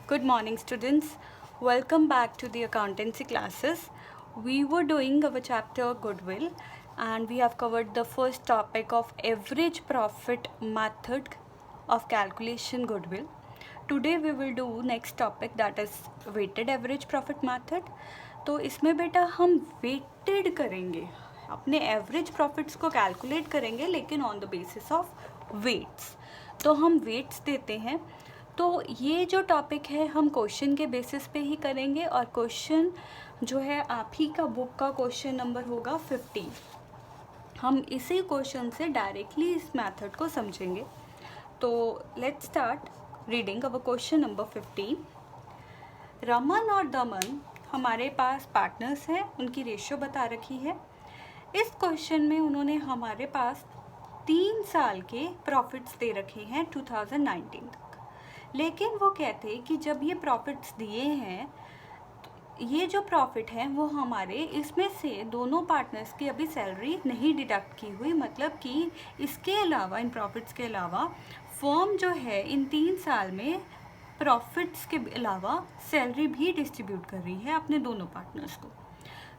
Good morning, students. Welcome back to the accountancy classes. We were doing our chapter Goodwill and we have covered the first topic of average profit method of calculation goodwill. Today we will do next topic, that is weighted average profit method. तो इसमें बेटा हम weighted करेंगे, अपने average profits को calculate करेंगे लेकिन on the basis of weights. तो हम वेट्स देते हैं. तो ये जो टॉपिक है हम क्वेश्चन के बेसिस पे ही करेंगे और क्वेश्चन जो है आप ही का बुक का क्वेश्चन नंबर होगा 15. हम इसी क्वेश्चन से डायरेक्टली इस मेथड को समझेंगे. तो let's start reading our question number 15. Raman और दमन हमारे पास पार्टनर्स हैं, उनकी रेशियो बता रखी है. इस क्वेश्चन में उन्होंने हमारे पास 3 साल के प्रॉफिट्स दे रखे हैं 2019 तक. लेकिन वो कहते हैं कि जब ये प्रॉफिट्स दिए हैं, ये जो प्रॉफिट है वो हमारे इसमें से दोनों पार्टनर्स की अभी सैलरी नहीं डिडक्ट की हुई. मतलब कि इसके अलावा, इन प्रॉफिट्स के अलावा फर्म जो है इन 3 साल में प्रॉफिट्स के अलावा सैलरी भी डिस्ट्रीब्यूट कर रही है अपने दोनों पार्टनर्स को.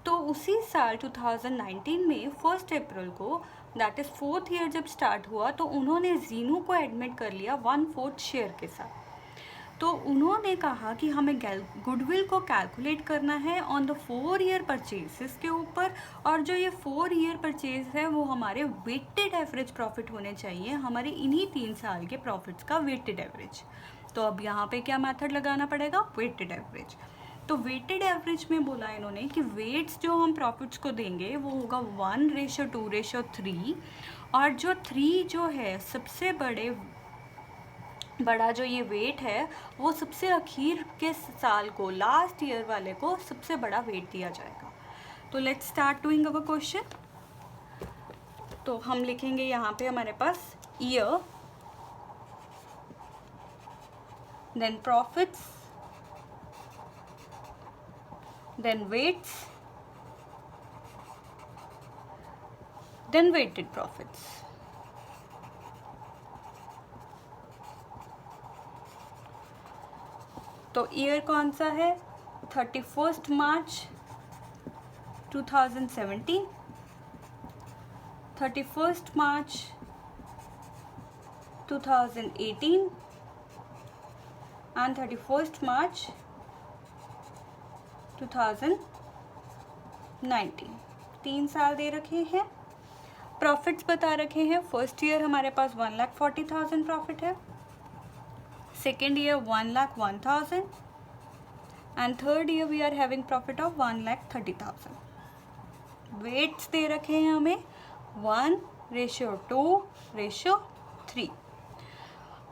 तो उसी साल 2019 में 1 अप्रैल को, दैट इज़ 4th ईयर जब स्टार्ट हुआ, तो उन्होंने जीनू को एडमिट कर लिया 1/4 शेयर के साथ. तो उन्होंने कहा कि हमें गुडविल को कैलकुलेट करना है ऑन द 4 ईयर परचेजेस के ऊपर, और जो ये 4 ईयर परचेज है वो हमारे वेटेड एवरेज प्रॉफिट होने चाहिए, हमारे इन्हीं 3 साल के प्रॉफिट्स का वेटेड एवरेज. तो अब यहाँ पे क्या मेथड लगाना पड़ेगा? Weighted average. तो वेटेड एवरेज में बोला इन्होंने कि वेट्स जो हम प्रॉफिट्स को देंगे वो होगा 1:2:3, और जो 3 जो है सबसे बड़ा जो ये वेट है वो सबसे आखिर के साल को, लास्ट ईयर वाले को सबसे बड़ा वेट दिया जाएगा. तो let's start doing our question. तो हम लिखेंगे यहाँ पे हमारे पास year, then profits, then weights, then weighted profits. तो ईयर कौन सा है? 31 मार्च 2017, 31 मार्च 2018 and 31 मार्च 2019. 3 साल दे रखे हैं. प्रॉफिट्स बता रखे हैं. फर्स्ट ईयर हमारे पास 1,40,000 प्रॉफिट है, second year 1,01,000 and third year we are having profit of 1,30,000. Weights दे रखे हैं हमें 1:2:3,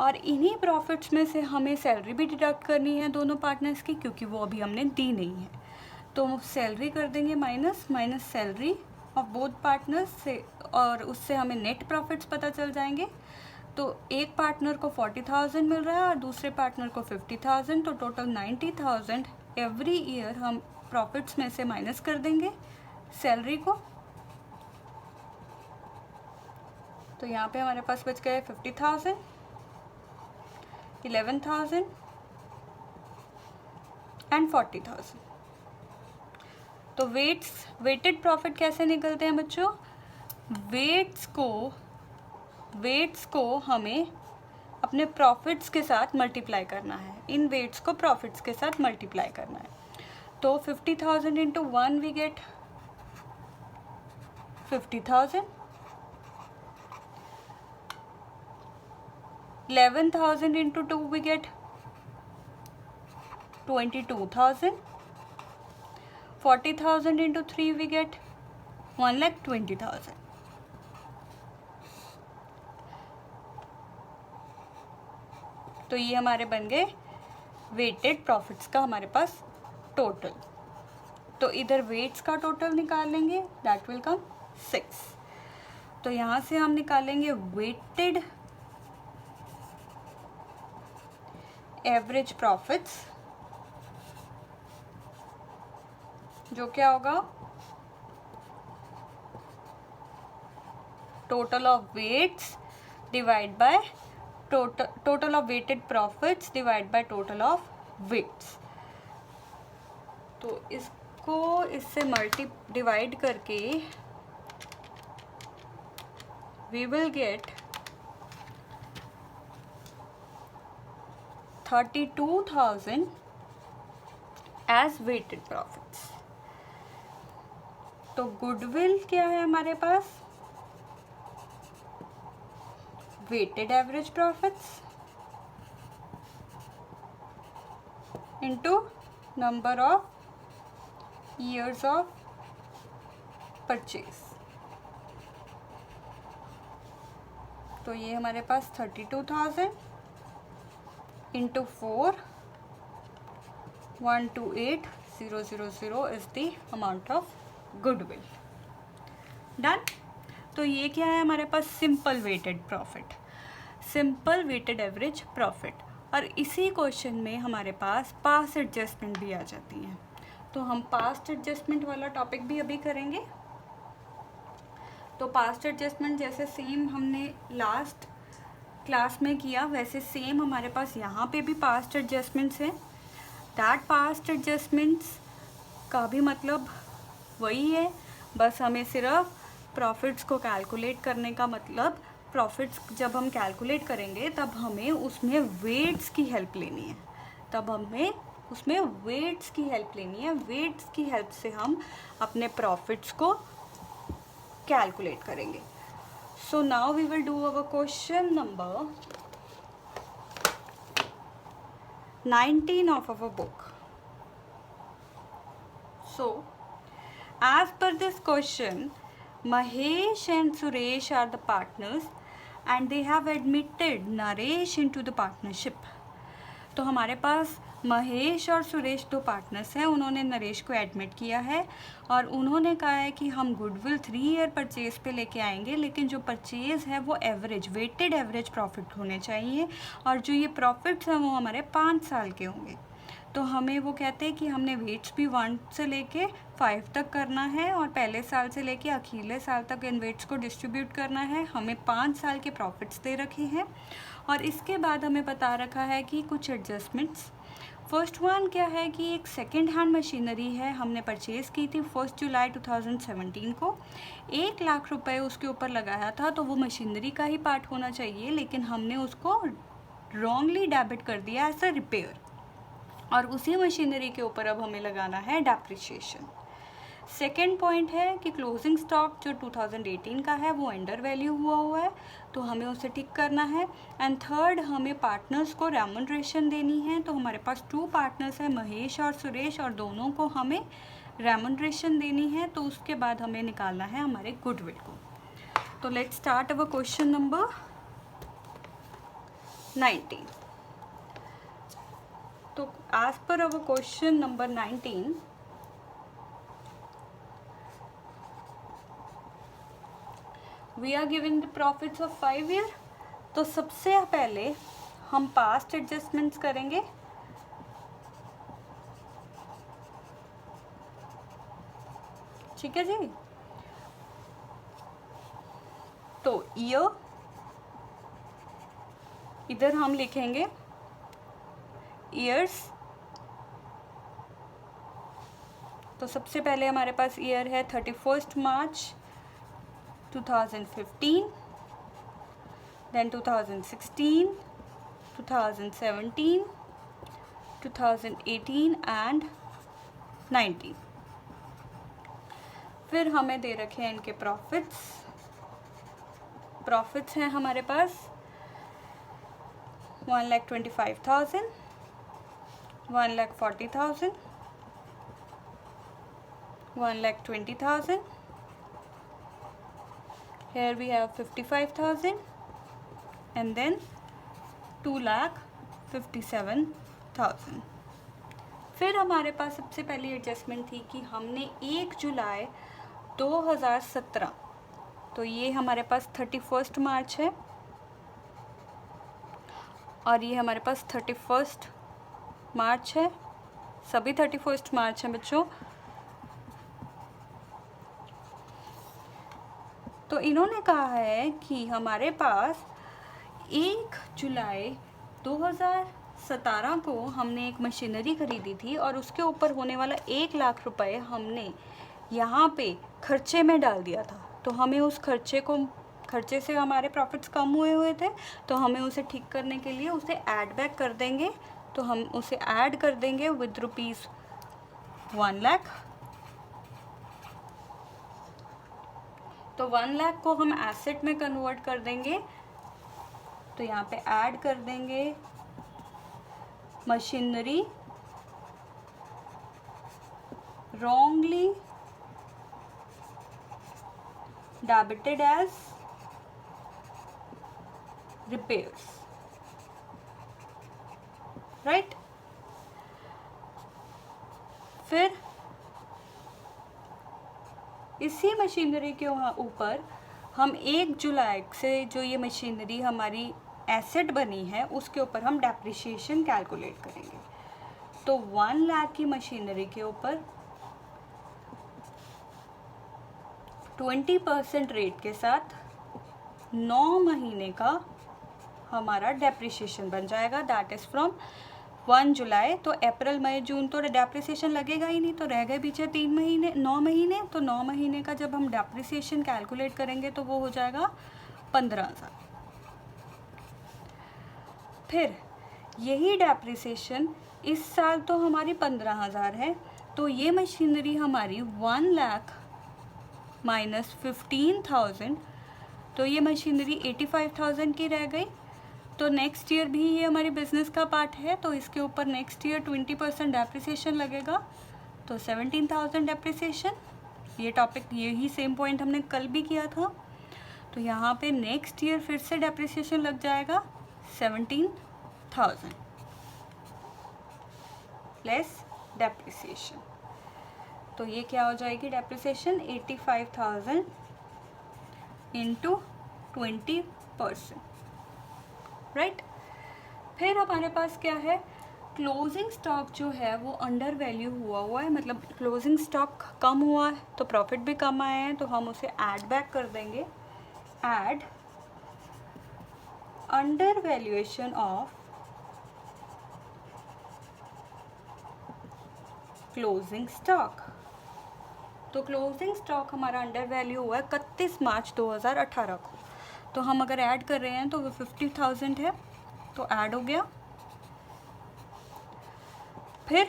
और इन्हीं प्रॉफिट्स में से हमें सैलरी भी डिडक्ट करनी है दोनों पार्टनर्स की, क्योंकि वो अभी हमने दी नहीं है. तो सैलरी कर देंगे minus salary of both partners से, और उससे हमें नेट प्रॉफिट्स पता चल जाएंगे. तो एक पार्टनर को 40,000 मिल रहा है और दूसरे पार्टनर को 50,000, तो टोटल 90,000 एवरी ईयर हम प्रॉफिट्स में से माइनस कर देंगे सैलरी को. तो यहाँ पे हमारे पास बच गए 50,000, 11,000 एंड 40,000. तो वेटेड प्रॉफिट कैसे निकलते हैं बच्चों? वेट्स को हमें अपने प्रॉफिट्स के साथ मल्टीप्लाई करना है. इन वेट्स को प्रॉफिट्स के साथ मल्टीप्लाई करना है. तो 50,000 into 1 we get 50,000, 11,000 into 2 we get 22,000, 40,000 into 3 we get 1,20,000. तो ये हमारे बन गए वेटेड प्रॉफिट्स का हमारे पास टोटल. तो इधर वेट्स का टोटल निकाल लेंगे, दैट विल कम 6. तो यहाँ से हम निकालेंगे वेटेड एवरेज प्रॉफिट्स, जो क्या होगा? total of weights divide by total of weighted profits divide by total of weights. तो इसको इससे डिवाइड करके we will get 32,000 as weighted profits. तो गुडविल क्या है हमारे पास? Weighted average profits into number of years of purchase. तो ये हमारे पास 32,000 into 4, 128,000 is the amount of goodwill. Done. तो ये क्या है हमारे पास? Simple weighted profit, simple weighted average profit. और इसी क्वेश्चन में हमारे पास पास्ट एडजस्टमेंट भी आ जाती हैं। तो हम पास्ट एडजस्टमेंट वाला टॉपिक भी अभी करेंगे। तो पास्ट एडजस्टमेंट जैसे सेम हमने लास्ट क्लास में किया, वैसे सेम हमारे पास यहाँ पे भी पास्ट एडजस्टमेंट्स हैं। दैट पास्ट एडजस्टमेंट्स का भी मतलब वही है, बस हमें सिर्फ प्रॉफिट्स को कैलकुलेट करने का मतलब, प्रॉफिट्स जब हम कैलकुलेट करेंगे तब हमें उसमें वेट्स की हेल्प लेनी है, वेट्स की हेल्प से हम अपने प्रॉफिट्स को कैलकुलेट करेंगे। So now we will do our question number 19 of our book. So as per this question, Mahesh and Suresh are the partners and they have admitted Naresh into the partnership. तो हमारे पास महेश और सुरेश दो partners हैं, उन्होंने नरेश को admit किया है और उन्होंने कहा है कि हम गुडविल 3 ईयर परचेज पे लेके आएंगे, लेकिन जो परचेज है वो एवरेज, वेटेड एवरेज प्रॉफिट होने चाहिए और जो ये प्रॉफिट्स हैं वो हमारे 5 साल के होंगे। तो हमें वो कहते हैं कि हमने वेट्स भी 1 से लेके 5 तक करना है और पहले साल से लेके अगले साल तक इन वेट्स को डिस्ट्रीब्यूट करना है। हमें 5 साल के प्रॉफिट्स दे रखे हैं और इसके बाद हमें बता रखा है कि कुछ एडजस्टमेंट्स। फर्स्ट वन क्या है कि एक सेकेंड हैंड मशीनरी है, हमने परचेज़ की थी 1 जुलाई 2017 को, 1 लाख रुपए उसके ऊपर लगाया था। तो वो मशीनरी का ही पार्ट होना चाहिए, लेकिन हमने उसको रॉन्गली डेबिट कर दिया एज अ रिपेयर और उसी मशीनरी के ऊपर अब हमें लगाना है डेप्रिसिएशन। सेकेंड पॉइंट है कि क्लोजिंग स्टॉक जो 2018 का है वो अंडर वैल्यू हुआ है, तो हमें उसे ठीक करना है। एंड थर्ड, हमें पार्टनर्स को रेमुनरेशन देनी है। तो हमारे पास 2 पार्टनर्स हैं, महेश और सुरेश, और दोनों को हमें रेमुनरेशन देनी है। तो उसके बाद हमें निकालना है हमारे गुडविल को। तो let's start our question number 19। तो as per our question number 19, we are giving the profits of 5 year. तो सबसे पहले हम पास्ट एडजस्टमेंट्स करेंगे। ठीक है जी। तो ईयर इधर हम लिखेंगे ईयर्स। तो सबसे पहले हमारे पास ईयर है 31 मार्च 2015, then 2016, 2017, 2018 and 19। फिर हमें दे रखे हैं इनके प्रॉफिट्स हैं हमारे पास 1,25,000, 1,40,000, 1,20,000, here we have 55,000 and then 2,57,000। फिर हमारे पास सबसे पहली एडजस्टमेंट थी कि हमने 1 जुलाई 2017, तो ये हमारे पास 31 मार्च है और ये हमारे पास 31 मार्च है, सभी 31 मार्च हैं बच्चों। तो इन्होंने कहा है कि हमारे पास 1 जुलाई 2017 को हमने एक मशीनरी खरीदी थी और उसके ऊपर होने वाला 1 लाख रुपए हमने यहाँ पे खर्चे में डाल दिया था। तो हमें उस खर्चे से हमारे प्रॉफिट्स कम हुए थे, तो हमें उसे ठीक करने के लिए उसे ऐड बैक कर देंगे। तो हम उसे ऐड कर देंगे विद ₹1 लाख। तो 1 लाख को हम एसेट में कन्वर्ट कर देंगे। तो यहाँ पे ऐड कर देंगे machinery wrongly debited as repairs, right. फिर इसी मशीनरी के ऊपर हम 1 जुलाई से जो ये मशीनरी हमारी एसेट बनी है उसके ऊपर हम डेप्रिसिएशन कैलकुलेट करेंगे। तो 1 लाख की मशीनरी के ऊपर 20% रेट के साथ 9 महीने का हमारा डेप्रिसिएशन बन जाएगा। दैट इज़ फ्रॉम 1 जुलाई। तो अप्रैल मई जून तो डेप्रिसिएशन लगेगा ही नहीं, तो रह गए पीछे 3 महीने, 9 महीने। तो 9 महीने का जब हम डेप्रिसिएशन कैलकुलेट करेंगे तो वो हो जाएगा 15,000। फिर यही डेप्रिसिएशन इस साल तो हमारी 15,000 है, तो ये मशीनरी हमारी 1 लाख माइनस 15,000, तो ये मशीनरी 85,000 की रह गई। तो नेक्स्ट ईयर भी ये हमारी बिजनेस का पार्ट है, तो इसके ऊपर नेक्स्ट ईयर 20% डेप्रिसिएशन लगेगा, तो 17,000 डेप्रिसिएशन। ये टॉपिक, यही सेम पॉइंट हमने कल भी किया था। तो यहाँ पे नेक्स्ट ईयर फिर से डेप्रिसिएशन लग जाएगा 17,000 प्लस डेप्रिसिएशन। तो ये क्या हो जाएगी डेप्रिसिएशन 85,000 इंटू 20%, राइट। फिर हमारे पास क्या है, क्लोजिंग स्टॉक जो है वो अंडर वैल्यू हुआ है, मतलब क्लोजिंग स्टॉक कम हुआ है तो प्रॉफिट भी कम आए हैं, तो हम उसे ऐड बैक कर देंगे। Add under valuation of closing stock. तो क्लोजिंग स्टॉक हमारा अंडर वैल्यू हुआ है 31 मार्च 2018 को। तो हम अगर ऐड कर रहे हैं तो वो 50,000 है, तो ऐड हो गया। फिर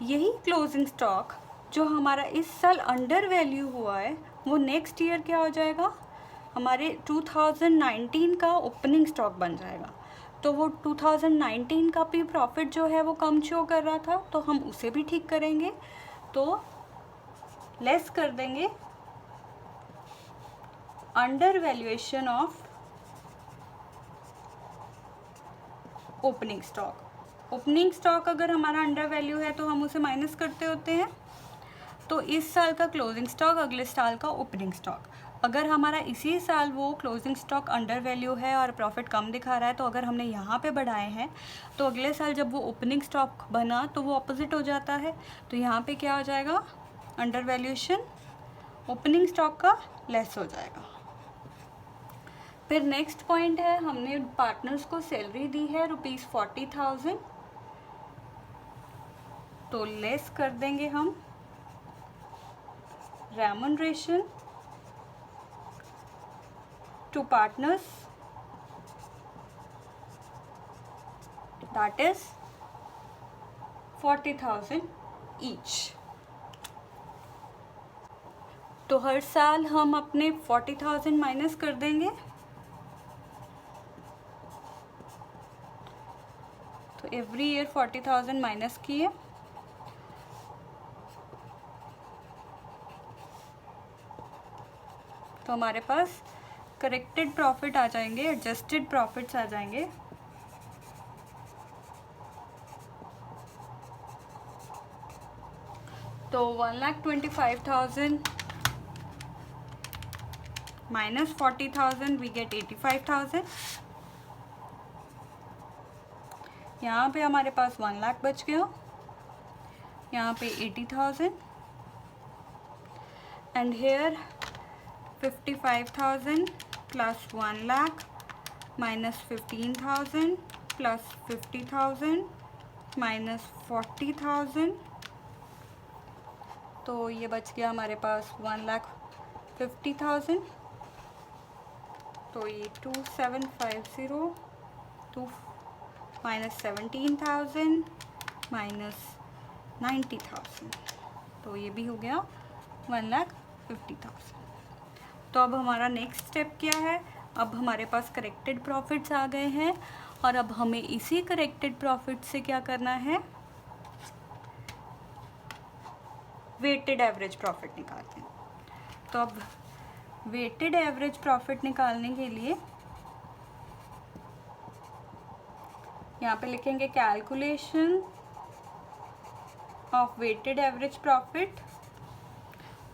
यही क्लोजिंग स्टॉक जो हमारा इस साल अंडर वैल्यू हुआ है वो नेक्स्ट ईयर क्या हो जाएगा, हमारे 2019 का ओपनिंग स्टॉक बन जाएगा। तो वो 2019 का भी प्रॉफिट जो है वो कम शो कर रहा था, तो हम उसे भी ठीक करेंगे। तो लेस कर देंगे under valuation of opening stock. Opening stock अगर हमारा अंडर वैल्यू है तो हम उसे माइनस करते होते हैं। तो इस साल का क्लोजिंग स्टॉक, अगले साल का ओपनिंग स्टॉक। अगर हमारा इसी साल वो क्लोजिंग स्टॉक अंडर वैल्यू है और प्रॉफिट कम दिखा रहा है, तो अगर हमने यहाँ पे बढ़ाए हैं तो अगले साल जब वो ओपनिंग स्टॉक बना तो वो अपोजिट हो जाता है। तो यहाँ पे क्या हो जाएगा, अंडर वैल्यूएशन ओपनिंग स्टॉक का लेस हो जाएगा। फिर नेक्स्ट पॉइंट है, हमने पार्टनर्स को सैलरी दी है ₹40,000, तो लेस कर देंगे हम remuneration to partners, that is 40,000 each. तो हर साल हम अपने 40,000 माइनस कर देंगे। तो एवरी ईयर 40,000 माइनस किए, तो हमारे पास करेक्टेड प्रॉफिट आ जाएंगे, एडजस्टेड प्रॉफिट्स आ जाएंगे। तो 1,25,000 minus 40,000 we get 85,000। यहाँ पे हमारे पास 1 लाख बच गया, यहाँ पे 80,000 and here 55,000 plus 1 lakh minus 15,000 plus 50,000 minus 40,000, तो ये बच गया हमारे पास 1,50,000। तो ये 2,750 टू माइनस 17,000 माइनस 90,000, तो ये भी हो गया 1,50,000। तो अब हमारा नेक्स्ट स्टेप क्या है, अब हमारे पास करेक्टेड प्रॉफिट्स आ गए हैं और अब हमें इसी करेक्टेड प्रॉफिट से क्या करना है, वेटेड एवरेज प्रॉफिट निकालते हैं। तो अब वेटेड एवरेज प्रॉफिट निकालने के लिए यहाँ पे लिखेंगे calculation of weighted average profit.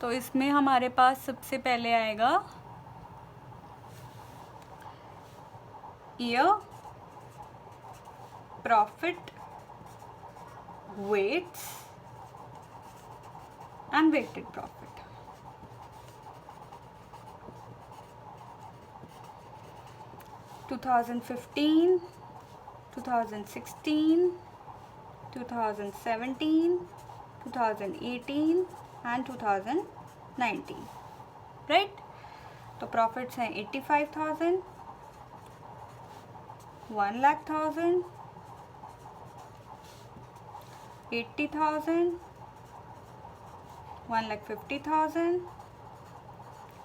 तो इसमें हमारे पास सबसे पहले आएगा year, profit, weights and weighted profit. (2015, 2016, 2017, 2018 and 2019, right. तो प्रॉफिट्स हैं 85,000, 1,00,000, 80,000, 1,50,000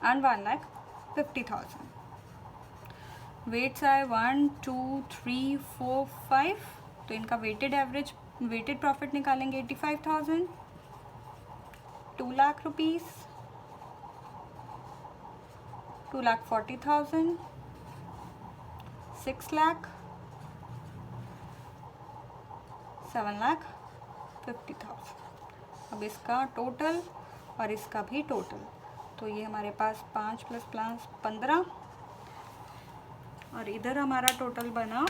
एंड 1,50,000। वेट्स आए 1, 2, 3, 4, 5, तो इनका वेटेड प्रॉफिट निकालेंगे 85,000, 2 लाख रुपीस, 2,40,000, 6 लाख, 7,50,000। अब इसका टोटल और इसका भी टोटल, तो ये हमारे पास 5 + 5 15, और इधर हमारा टोटल बना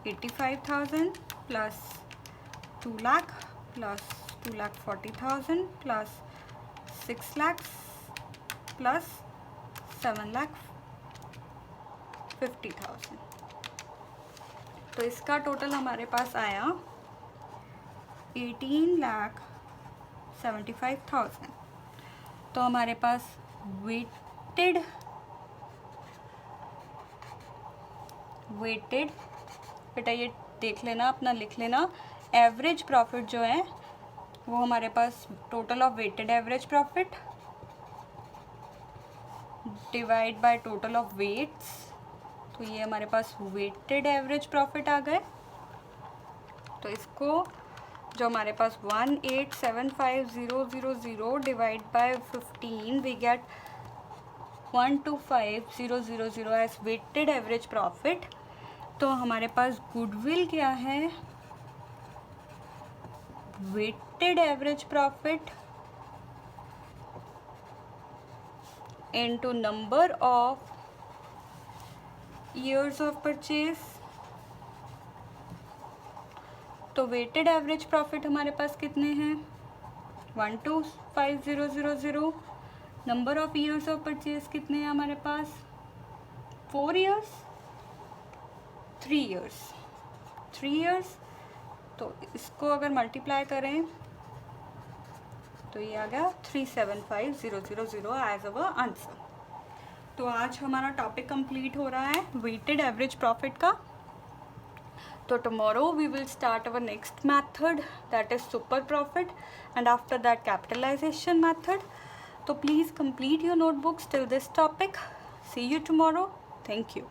85,000 plus 2 lakh plus 2,40,000 plus 6 lakh plus 7,50,000। तो इसका टोटल हमारे पास आया 18,75,000। तो हमारे पास वेटेड बेटा ये देख लेना, अपना लिख लेना, एवरेज प्रॉफिट जो है वो हमारे पास total of weighted average profit divide by total of weights, तो ये हमारे पास वेटेड एवरेज प्रॉफिट आ गए। तो इसको जो हमारे पास 1875000 divide by 15 we get 125,000 as weighted average profit. तो हमारे पास गुडविल क्या है, weighted average profit into number of years of purchase. तो वेटेड एवरेज प्रॉफिट हमारे पास कितने हैं, 125,000। Number of years of purchase कितने हैं हमारे पास, 4 ईयर्स, 3 ईयर्स। तो इसको अगर मल्टीप्लाई करें तो ये आ गया 375,000 एज अवर आंसर। तो आज हमारा टॉपिक कंप्लीट हो रहा है वेटेड एवरेज प्रॉफिट का। So tomorrow we will start our next method, that is super profit, and after that capitalization method. So please complete your notebooks till this topic. See you tomorrow. Thank you.